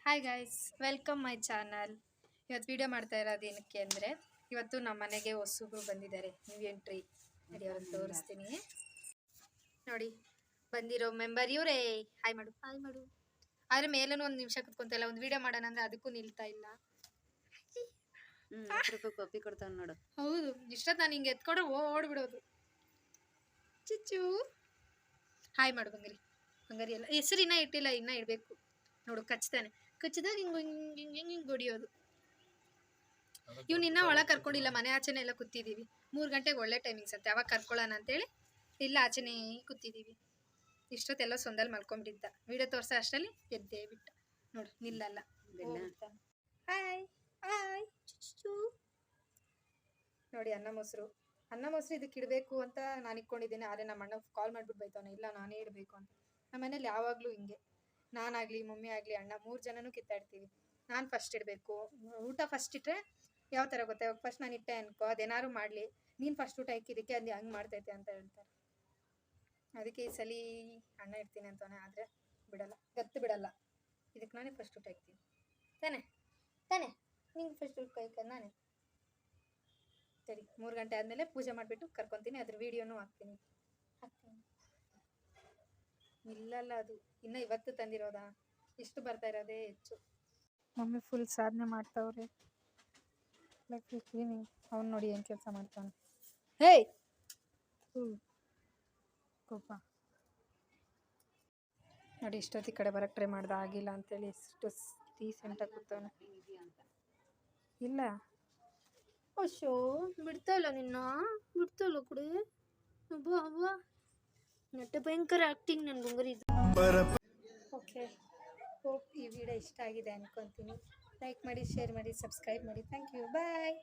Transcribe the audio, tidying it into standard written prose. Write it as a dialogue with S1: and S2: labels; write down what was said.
S1: Hi guys, welcome my channel. ಇವತ್ತು video ಮಾಡ್ತಾ ಇರೋದು ಏನಕ್ಕೆ ಅಂದರೆ, ಇವತ್ತು ನಮ್ಮ ಮನೆಗೆ ಹೊಸಬ್ರು ಬಂದಿದ್ದಾರೆ. ನ್ಯೂ ಎಂಟ್ರಿ ನೋಡಿ, ಅವ್ರನ್ನ ತೋರಿಸ್ತೀನಿ ನೋಡಿ. ಬಂದಿರೋ ಮೆಂಬರ್ ಇವರೇ. ಹಾಯ್ ಮಾಡು, ಹಾಯ್ ಮಾಡು. ಆದರೆ ಮೇಲೂ ಒಂದು ನಿಮಿಷ ಕುತ್ಕೊಂತ ಇಲ್ಲ. ಒಂದು ವಿಡಿಯೋ ಮಾಡೋಣ ಅಂದರೆ ಅದಕ್ಕೂ ನಿಲ್ತಾ ಇಲ್ಲ.
S2: ಕಾಪಿ ಕೊಡ್ತಾವ ನೋಡು.
S1: ಹೌದು, ಇಷ್ಟೊತ್ತು ನಾನು ಹಿಂಗೆ ಎತ್ಕೊಂಡ್ರೆ ಓಡ್ಬಿಡೋದು. ಚಿಚ್ಚು ಹಾಯ್ ಮಾಡು ಬಂಗಾರಿ. ಬಂಗಾರಿ ಎಲ್ಲ ಹೆಸರು ಇನ್ನೂ ಇಟ್ಟಿಲ್ಲ, ಇನ್ನೂ ಇಡಬೇಕು ನೋಡು. ಕಚ್ತಾನೆ, ಕಚ್ಚಿದಾಗ ಹಿಂಗೆ ಹಿಂಗೆ ಹಿಂಗೆ ಹಿಂಗೆ ಹಿಂಗೆ ಹೊಡಿಯೋದು. ಇವ್ನು ಇನ್ನೂ ಒಳಗೆ ಕರ್ಕೊಂಡಿಲ್ಲ, ಮನೆ ಆಚೆನೆ ಎಲ್ಲ ಕೂತಿದ್ದೀವಿ. 3 ಗಂಟೆಗೆ ಒಳ್ಳೆ ಟೈಮಿಂಗ್ಸ್ ಅಂತೆ, ಅವಾಗ ಕರ್ಕೊಳ್ಳೋಣ ಅಂತೇಳಿ ಇಲ್ಲ ಆಚೆನೇ ಕೂತಿದ್ದೀವಿ. ಇಷ್ಟೊತ್ತೆಲ್ಲ ಸೊಂದಲ್ಲಿ ಮಲ್ಕೊಂಡ್ಬಿಟ್ಟಿದ್ದ. ವಿಡಿಯೋ ತೋರಿಸೋ ಅಷ್ಟರಲ್ಲಿ ಎದ್ದೇ ಬಿಟ್ಟ ನೋಡು, ನಿಲ್ಲಲ್ಲ. ಹಾಯ್ ಹಾಯ್ ಚುಚ್ಚು ನೋಡಿ. ಅನ್ನ ಮೊಸರು ಇದಕ್ಕೆ ಇಡಬೇಕು ಅಂತ ನಾನು ಇಟ್ಕೊಂಡಿದ್ದೀನಿ. ಆದರೆ ನಮ್ಮ ಅಣ್ಣ ಕಾಲ್ ಮಾಡಿಬಿಟ್ಟು ಬೈತಾನೆ, ಇಲ್ಲ ನಾನೇ ಇಡಬೇಕು ಅಂತ. ನಮ್ಮ ಮನೇಲಿ ಯಾವಾಗಲೂ ಹಿಂಗೆ, ನಾನಾಗಲಿ ಮಮ್ಮಿ ಆಗಲಿ ಅಣ್ಣ 3 ಜನನೂ ಕಿತ್ತಾಡ್ತೀವಿ. ನಾನು ಫಸ್ಟ್ ಇಡಬೇಕು. ಊಟ ಫಸ್ಟ್ ಇಟ್ಟರೆ ಯಾವ ಥರ ಗೊತ್ತಾ, ಇವಾಗ ಫಸ್ಟ್ ನಾನು ಇಟ್ಟೆ ಅನ್ಕೋ, ಅದೇನಾದ್ರು ಮಾಡಲಿ, ನೀನು ಫಸ್ಟ್ ಊಟ ಇಕ್ಕಿದ್ದಕ್ಕೆ ಅದು ಹಂಗೆ ಮಾಡ್ತೈತೆ ಅಂತ ಹೇಳ್ತಾರೆ. ಅದಕ್ಕೆ ಈ ಸಲ ಅಣ್ಣ ಇಡ್ತೀನಿ ಅಂತಾನೆ, ಆದರೆ ಬಿಡಲ್ಲ, ಗತ್ತು ಬಿಡಲ್ಲ. ಇದಕ್ಕೆ ನಾನೇ ಫಸ್ಟ್ ಊಟ ಇಕ್ತೀನಿ ತಾನೆ ತಾನೆ. ನಿಂಗೆ ಫಸ್ಟ್ ಊಟ ಇಕ್ಕ ನಾನೇ. ಸರಿ, 3 ಗಂಟೆ ಆದಮೇಲೆ ಪೂಜೆ ಮಾಡಿಬಿಟ್ಟು ಕರ್ಕೊತೀನಿ. ಅದ್ರ ವೀಡಿಯೋನೂ ಹಾಕ್ತೀನಿ. ಇಲ್ಲಲ್ಲ, ಅದು ಇನ್ನು ಇವತ್ತು ತಂದಿರೋದಾ, ಇಷ್ಟು ಬರ್ತಾ ಇರೋದೇ ಹೆಚ್ಚು. ಮಮ್ಮಿ ಫುಲ್ ಸಾಧನೆ ಮಾಡ್ತಾವ್ರೆ. Like cleaning. ಅವ್ನು ನೋಡಿ ಏನು ಕೆಲಸ ಮಾಡ್ತಾನೆ. ಹೇಯ್ ಕೋಪ ನೋಡಿ. ಇಷ್ಟೊತ್ತಿ ಕಡೆ ಬರೋಕ್ಕೆ ಟ್ರೈ ಮಾಡ್ದೆ, ಆಗಿಲ್ಲ ಅಂತೇಳಿ ಎಷ್ಟು ರೀಸೆಂಟಾಗಿ ಕೂತವನೆ. ಇಲ್ಲ ಅಶೋ ಬಿಡ್ತಾ ಇಲ್ಲ, ನಿನ್ನ ಬಿಡ್ತಾ ಇಲ್ಲ ಕುಡಿ. ಅಬ್ಬ ಅಬ್ಬ ನೆಟ್ಟ ಭಯಂಕರ ಆ್ಯಕ್ಟಿಂಗ್ ನನ್ನ ಬಂಗಾರಿ. ಓಕೆ, ಹೋಪ್ ಈ ವಿಡಿಯೋ ಇಷ್ಟ ಆಗಿದೆ ಅನ್ಕೊತೀನಿ. ಲೈಕ್ ಮಾಡಿ, ಶೇರ್ ಮಾಡಿ, ಸಬ್ಸ್ಕ್ರೈಬ್ ಮಾಡಿ. Thank you, bye.